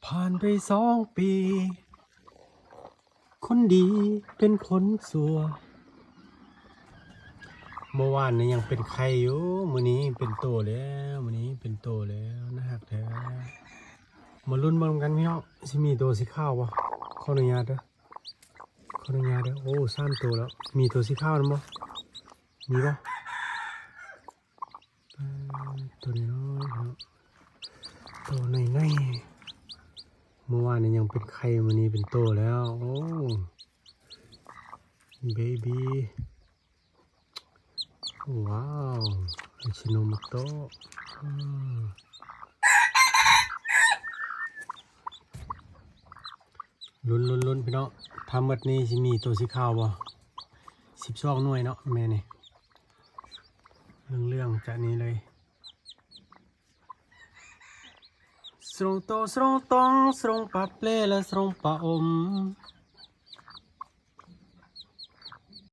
ผ่านไป2 ปีคนดีเป็นคนสัวเมื่อวานนี้ยังเป็นไข่อยู่มื้อนี้เป็นโตแล้วมื้อนี้เป็นโตแล้วนะฮักแท้มาลุ้นมากันพี่น้องสิมีตัวสีขาวบ่ขออนุญาตเด้อโอ้3 ตัวแล้วมีตัวสีขาวมั้ยมีบ่ตัวน้อยตัวในเมื่อวานนี้ยังเป็นไข่มื้อนี้เป็นโตแล้วโอ้เบบี้ว้าวชิโนมุโตะลุ้นพี่น้องทำแบบนี้สิมีตัวสีขาวบ่12 หน่วยเนาะแม่นี่เรื่องจากนี้เลยสรงโตสรงตองสรงปะเปลและสรงปะอม